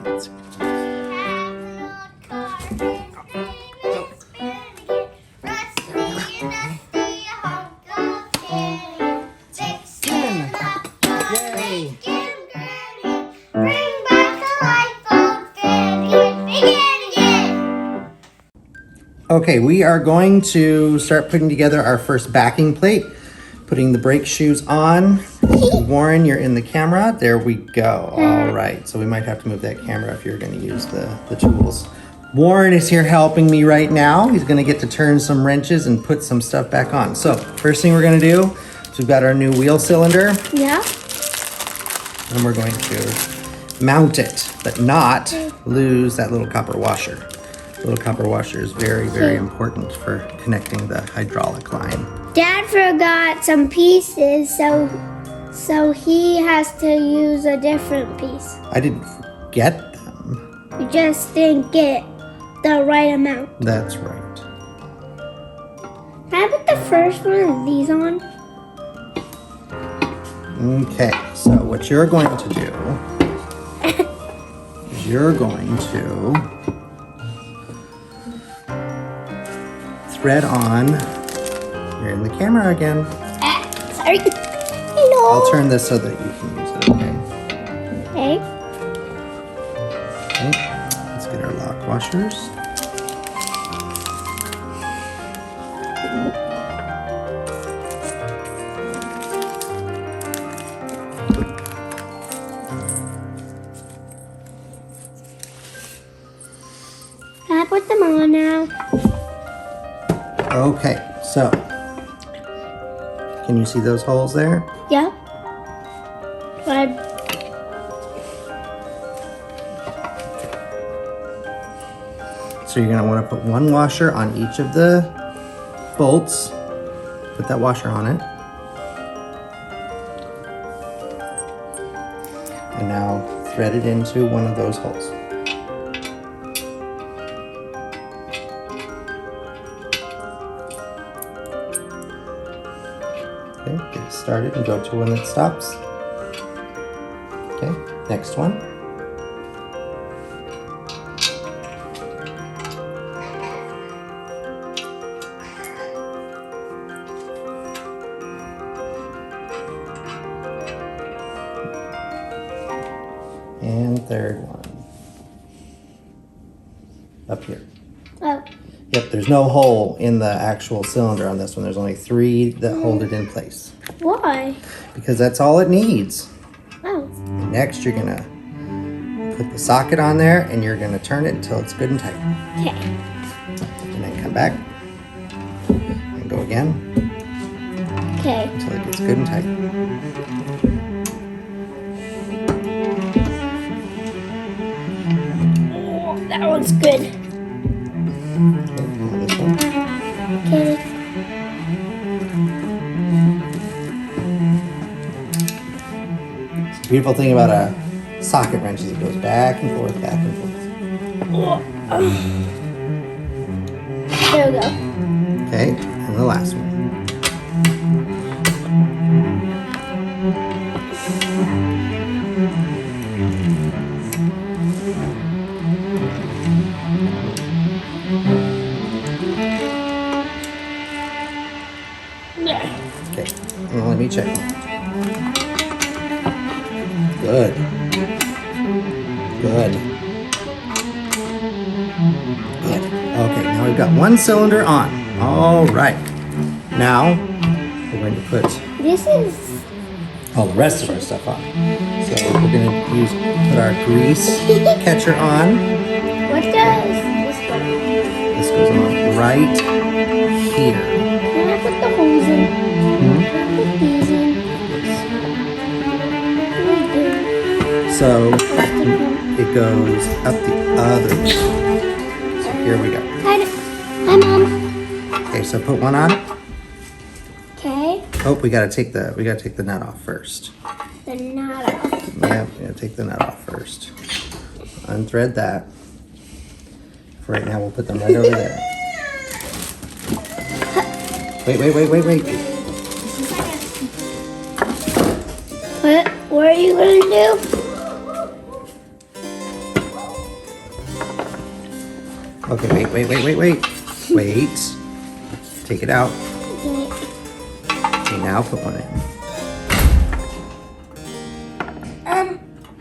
can't see. Yay! Okay, we are going to start putting together our first backing plate. Putting the brake shoes on. Warren, you're in the camera. There we go. All right, so we might have to move that camera if you're going to use the tools. Warren is here helping me right now. He's going to get to turn some wrenches and put some stuff back on. So first thing we're going to do is we've got our new wheel cylinder. Yeah. And we're going to mount it, but not lose that little copper washer. The little copper washer is very, very important for connecting the hydraulic line. Dad forgot some pieces, so he has to use a different piece. I didn't forget them. You just didn't get the right amount. That's right. Can I put the first one of these on? Okay, so what you're going to do is you're going to thread on. You're in the camera again. Sorry. Hello. I'll turn this so that you can use it, okay? Okay. Okay, let's get our lock washers. Can I put them on now? Okay, so can you see those holes there? Yeah. But So you're going to want to put one washer on each of the bolts. Put that washer on it. And now thread it into one of those holes. Okay, get it started and go to when it stops. Okay, next one. And third one. Up here. oh, Yep, there's no hole in the actual cylinder on this one. There's only 3 that hold it in place. why? Because that's all it needs. Oh, And next, you're gonna put the socket on there and you're gonna turn it until it's good and tight. okay. And then come back and go again Okay. until it gets good and tight. Oh, that one's good. Okay, now this one. Okay. The beautiful thing about a socket wrench is it goes back and forth, back and forth. There we go. Okay, and the last one. Okay, now let me check. Good. Good. Good. Okay, now we've got one cylinder on. All right. Now we're going to put This is all the rest of our stuff on. So we're going to put our grease catcher on. what does this one? This goes on right here. Can I put the holes in? Hmm? Can I put these in? So it goes up the other way. So here we go. Hi, Mom. Okay, so put one on. Okay. Oh, we gotta take the nut off first. The knot off. Yeah, we gotta take the nut off first. Unthread that. For right now, we'll put them right over there. Wait. What are you gonna do? Okay, wait. Wait. Take it out. Okay, now put one in.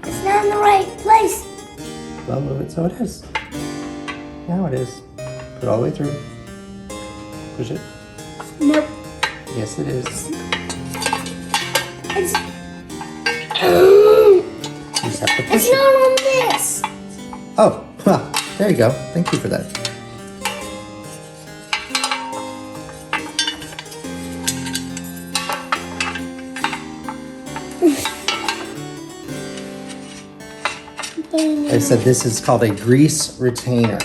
It's not in the right place. Well, move it so it is. Now it is. Put it all the way through. Push it. Nope. Yes, it is. It's You just have to push it's it. not on this. Oh, well, there you go. Thank you for that. I said this is called a grease retainer.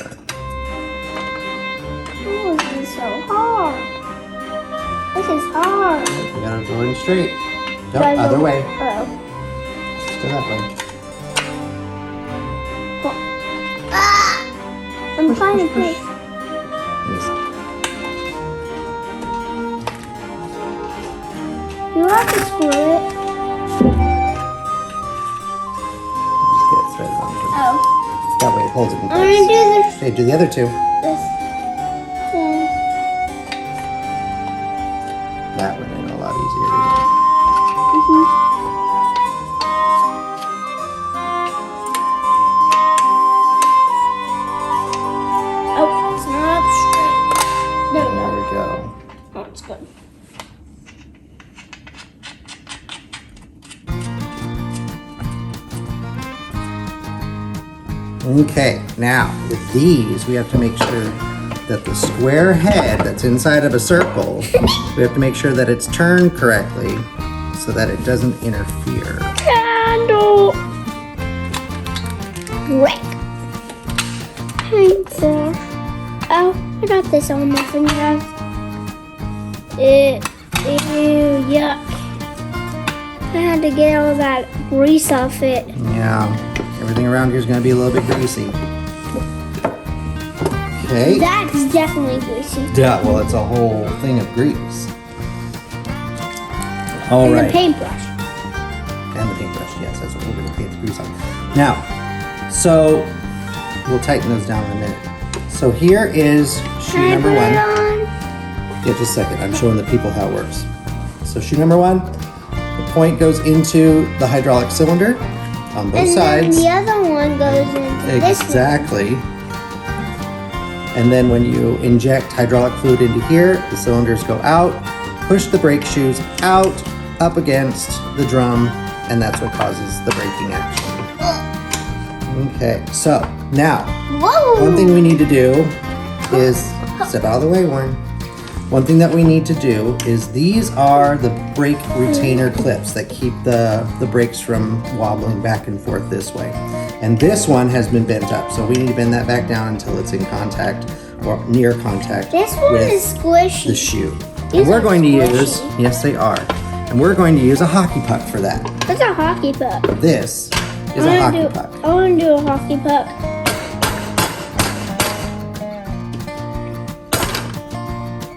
Oh, this is so hard. This is hard. You gotta go in straight. No, Do I go- other way. Oh. Let's go that way. Ah! I'm trying to push. Yes. You have to screw it. Just get it threaded on. Oh. That way it holds it in I'm gonna place. do this. Okay, do the other two. This. Yeah. That went in a lot easier. Mhm. Oh, it's not up straight. There we There go. we go. Oh, it's good. Okay, now with these, we have to make sure that the square head that's inside of a circle, we have to make sure that it's turned correctly so that it doesn't interfere. Candle. Brick. Painter. Oh, I got this on my fingers. Ew, yuck. I had to get all that grease off it. Yeah, everything around here is going to be a little bit greasy. Okay. That's definitely greasy. Yeah, well, it's a whole thing of grease. All And right. the paintbrush. And the paintbrush, yes, that's what we're going to paint the grease on. Now, so we'll tighten those down in a minute. So here is shoe Can I number put one. it on? Yeah, just a second. I'm showing the people how it works. So shoe number one, the point goes into the hydraulic cylinder on both And sides. then the other one goes into this one. Exactly. And then when you inject hydraulic fluid into here, the cylinders go out, push the brake shoes out, up against the drum, and that's what causes the braking action. Okay, so now, Whoa! one thing we need to do is, step out of the way, Warren. One thing that we need to do is these are the brake retainer clips that keep the brakes from wobbling back and forth this way. And this one has been bent up, so we need to bend that back down until it's in contact or near contact This one with is squishy. the shoe. These And we're are going to squishy. use, yes they are, and we're going to use a hockey puck for that. That's a hockey puck. This is a hockey puck. I want to do a hockey puck.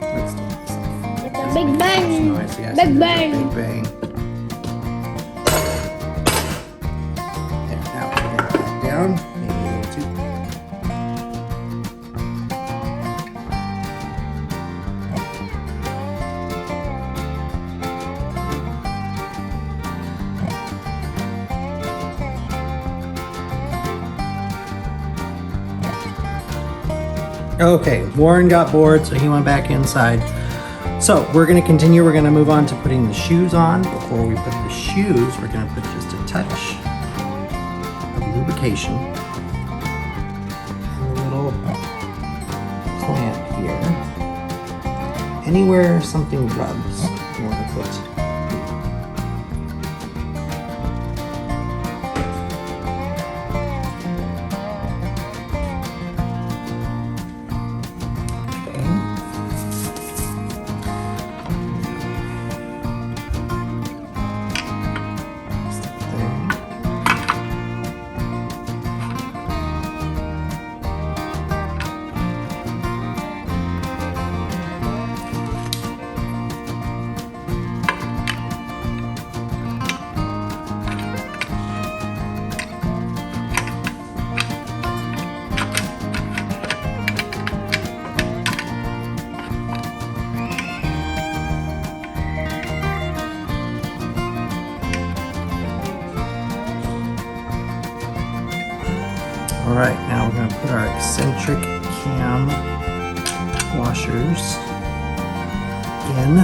Let's do this. It's a big bang. Noise, yes, Big it is a bang. Big bang. There, now we're going to back down. Maybe a little too. Okay, Warren got bored, so he went back inside. So we're going to continue. We're going to move on to putting the shoes on. Before we put the shoes, we're going to put just a touch of lubrication and a little clamp here. Anywhere something rubs, you want to put. All right, now we're gonna put our eccentric cam washers in.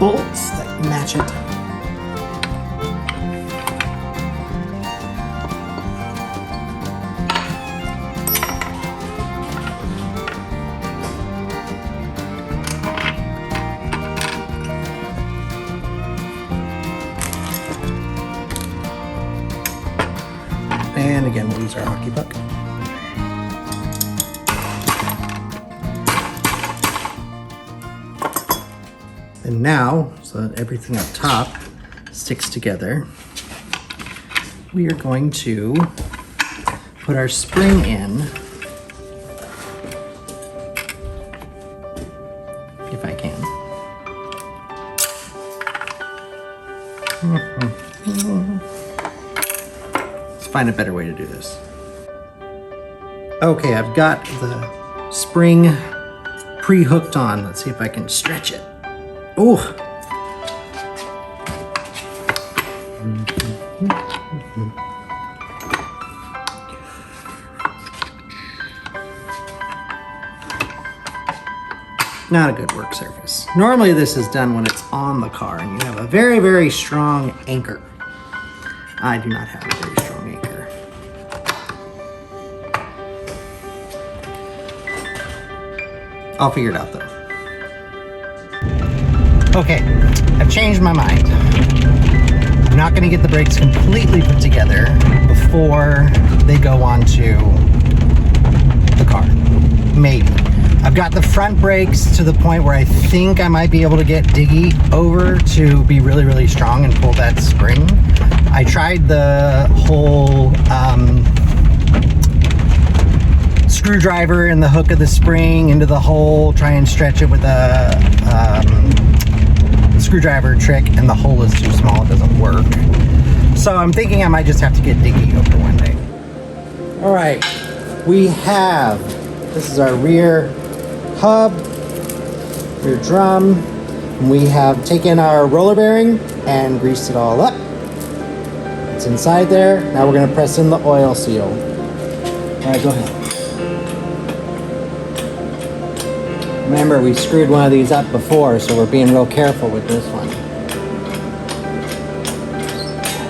Bolts that match it. And again, we'll use our hockey puck. And now, so that everything up top sticks together, we are going to put our spring in. If I can. Let's find a better way to do this. Okay, I've got the spring pre-hooked on. Let's see if I can stretch it. Oh! Not a good work surface. Normally this is done when it's on the car and you have a very, very strong anchor. I do not have a very strong anchor. I'll figure it out though. Okay, I've changed my mind. I'm not gonna get the brakes completely put together before they go onto the car. Maybe. I've got the front brakes to the point where I think I might be able to get Diggy over to be really, really strong and pull that spring. I tried the whole screwdriver in the hook of the spring into the hole, try and stretch it with a screwdriver trick, and the hole is too small, it doesn't work. So I'm thinking I might just have to get Diggy over one day. All right, this is our rear hub, rear drum, and we have taken our roller bearing and greased it all up. It's inside there. Now we're gonna press in the oil seal. All right, go ahead. Remember, we screwed one of these up before, so we're being real careful with this one.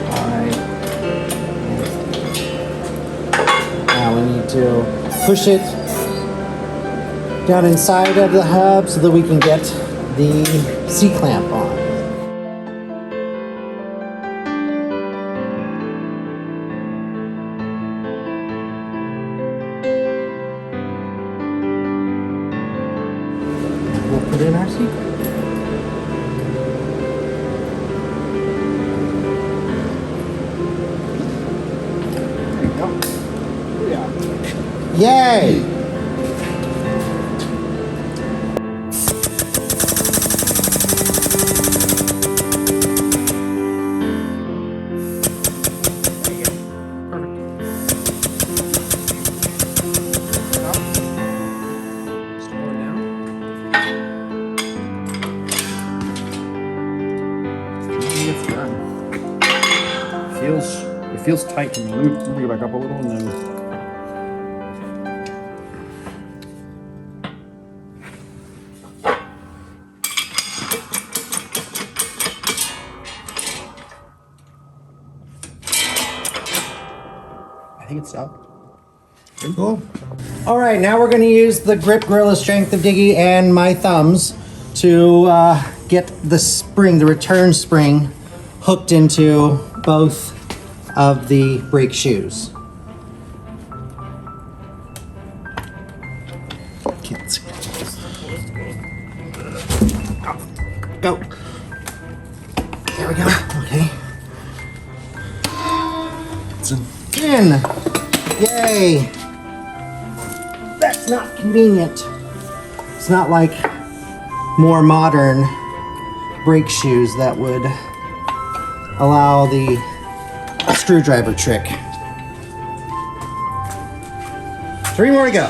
All right. Now we need to push it down inside of the hub so that we can get the C-clamp on. Put in our seat. There you go. Yeah. Yay! It feels tight to me. Let me bring it back up a little and then. I think it's up. Cool. All right, now we're going to use the grip Gorilla Strength of Diggy and my thumbs to get the spring, the return spring, hooked into both of the brake shoes. Go. There we go. Okay. It's in. Yay. That's not convenient. It's not like more modern brake shoes that would allow the screwdriver trick. 3 more to go.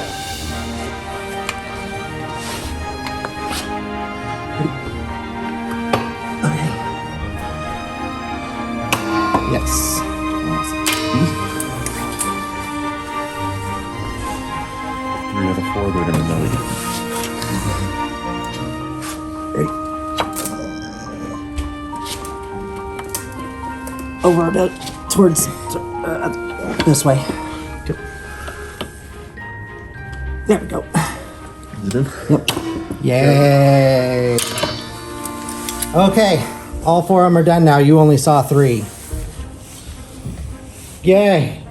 Okay. Yes. Three out of 4, they're gonna know you. Over about towards this way. There we go. Is it in? Yep. Yay. Okay, all 4 of them are done now. You only saw 3. Yay.